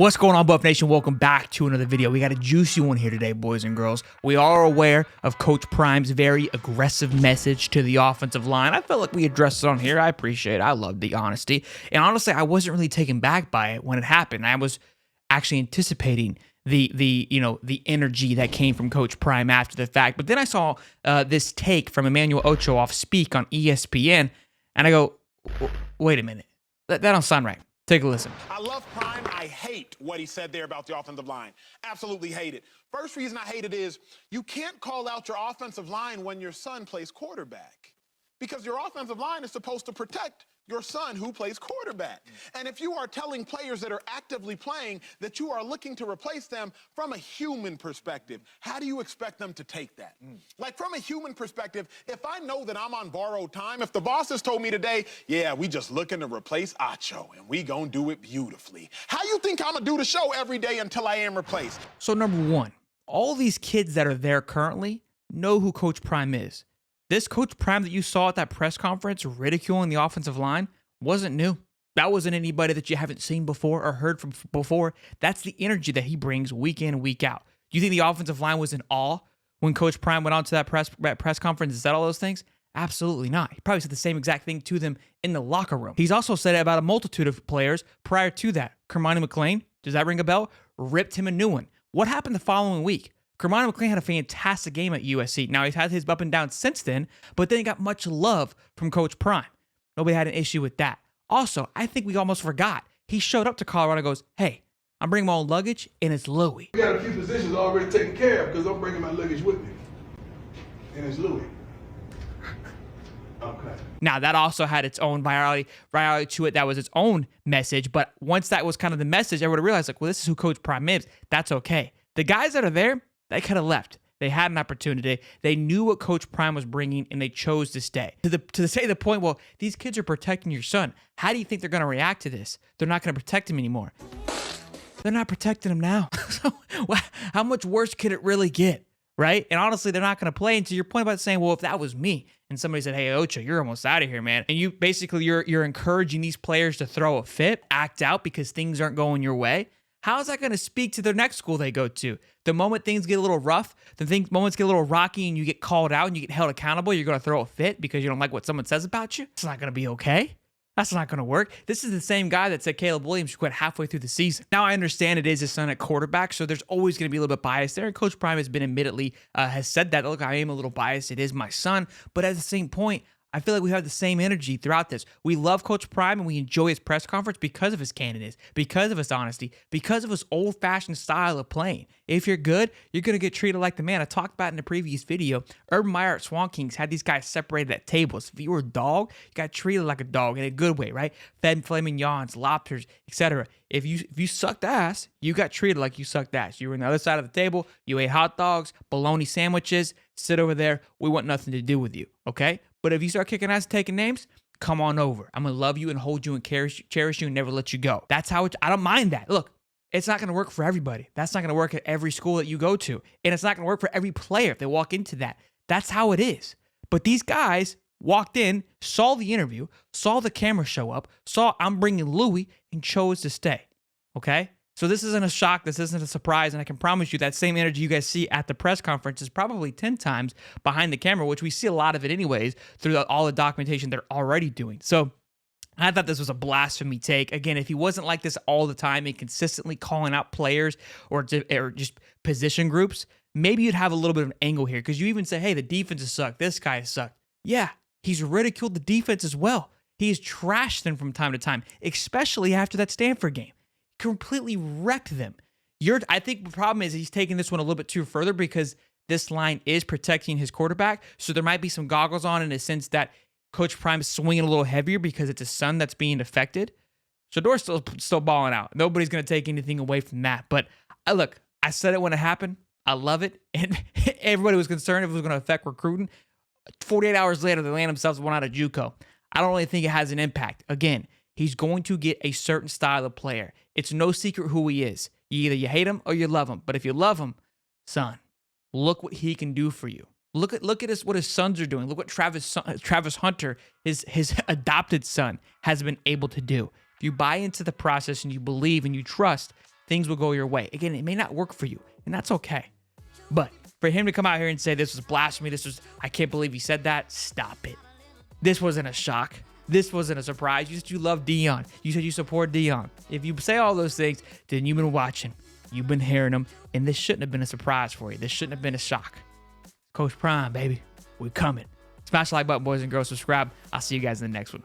What's going on, Buff Nation? Welcome back to another video. We got a juicy one here today, boys and girls. We are aware of Coach Prime's very aggressive message to the offensive line. I felt like we addressed it on here. I appreciate it. I love the honesty. And honestly, I wasn't really taken back by it when it happened. I was actually anticipating the energy that came from Coach Prime after the fact. But then I saw this take from Emmanuel Ochoa speak on ESPN, and I go, wait a minute. That don't sound right. Take a listen. I love Prime. I hate what he said there about the offensive line. Absolutely hate it. First reason I hate it is you can't call out your offensive line when your son plays quarterback, because your offensive line is supposed to protect your son who plays quarterback. And if you are telling players that are actively playing that you are looking to replace them from a human perspective, how do you expect them to take that? Like, from a human perspective, if I know that I'm on borrowed time, if the boss has told me today, yeah, we just looking to replace Acho and we gonna do it beautifully, how you think I'm gonna do the show every day until I am replaced? So number one, all these kids that are there currently know who Coach Prime is. This Coach Prime that you saw at that press conference ridiculing the offensive line wasn't new. That wasn't anybody that you haven't seen before or heard from before. That's the energy that he brings week in and week out. Do you think the offensive line was in awe when Coach Prime went on to that press conference and said all those things? Absolutely not. He probably said the same exact thing to them in the locker room. He's also said it about a multitude of players prior to that. Kermani McLean, does that ring a bell? Ripped him a new one. What happened the following week? Kermani McLean had a fantastic game at USC. Now, he's had his up and down since then, but then he got much love from Coach Prime. Nobody had an issue with that. Also, I think we almost forgot. He showed up to Colorado and goes, hey, I'm bringing my own luggage, and it's Louis. We got a few positions already taken care of because I'm bringing my luggage with me. And it's Louis. Okay. Now, that also had its own virality to it. That was its own message. But once that was kind of the message, everybody realized, like, well, this is who Coach Prime is. That's okay. The guys that are there, they could have left. They had an opportunity. They knew what Coach Prime was bringing, and they chose to stay. To say the point, well, these kids are protecting your son. How do you think they're going to react to this? They're not going to protect him anymore. They're not protecting him now. So how much worse could it really get, right? And honestly, they're not going to play. And to your point about saying, well, if that was me, and somebody said, hey, Ocho, you're almost out of here, man. And you basically, you're encouraging these players to throw a fit, act out because things aren't going your way. How is that going to speak to their next school they go to? The moment things get a little rough, moments get a little rocky and you get called out and you get held accountable, you're going to throw a fit because you don't like what someone says about you? It's not going to be okay. That's not going to work. This is the same guy that said Caleb Williams should quit halfway through the season. Now, I understand it is his son at quarterback, so there's always going to be a little bit biased there. And Coach Prime has been admittedly, has said that, look, I am a little biased. It is my son. But at the same point, I feel like we have the same energy throughout this. We love Coach Prime and we enjoy his press conference because of his candidness, because of his honesty, because of his old-fashioned style of playing. If you're good, you're going to get treated like the man. I talked about in the previous video, Urban Meyer at Swan Kings had these guys separated at tables. If you were a dog, you got treated like a dog in a good way, right? Fed flaming yawns, lobsters, etc. If you sucked ass, you got treated like you sucked ass. You were on the other side of the table, you ate hot dogs, bologna sandwiches, sit over there, we want nothing to do with you, okay? But if you start kicking ass and taking names, come on over. I'm going to love you and hold you and cherish you and never let you go. That's how I don't mind that. Look, it's not going to work for everybody. That's not going to work at every school that you go to. And it's not going to work for every player if they walk into that. That's how it is. But these guys walked in, saw the interview, saw the camera show up, saw I'm bringing Louis, and chose to stay. Okay? So this isn't a shock. This isn't a surprise. And I can promise you that same energy you guys see at the press conference is probably 10 times behind the camera, which we see a lot of it anyways through all the documentation they're already doing. So I thought this was a blasphemy take. Again, if he wasn't like this all the time and consistently calling out players or just position groups, maybe you'd have a little bit of an angle here because you even say, hey, the defense has sucked. This guy has sucked. Yeah, he's ridiculed the defense as well. He's trashed them from time to time, especially after that Stanford game. Completely wrecked them. I think the problem is he's taking this one a little bit too further because this line is protecting his quarterback. So there might be some goggles on in a sense that Coach Prime is swinging a little heavier because it's his son that's being affected. Shadour's still balling out. Nobody's going to take anything away from that. But look, I said it when it happened. I love it. And everybody was concerned if it was going to affect recruiting. 48 hours later, they land themselves one out of JUCO. I don't really think it has an impact. Again, he's going to get a certain style of player. It's no secret who he is. Either you hate him or you love him. But if you love him, son, look what he can do for you. Look at what his sons are doing. Look what Travis Hunter, his adopted son, has been able to do. If you buy into the process and you believe and you trust, things will go your way. Again, it may not work for you, and that's okay. But for him to come out here and say this was blasphemy, I can't believe he said that, stop it. This wasn't a shock. This wasn't a surprise. You said you love Deion. You said you support Deion. If you say all those things, then you've been watching. You've been hearing them, and this shouldn't have been a surprise for you. This shouldn't have been a shock. Coach Prime, baby. We're coming. Smash the like button, boys and girls. Subscribe. I'll see you guys in the next one.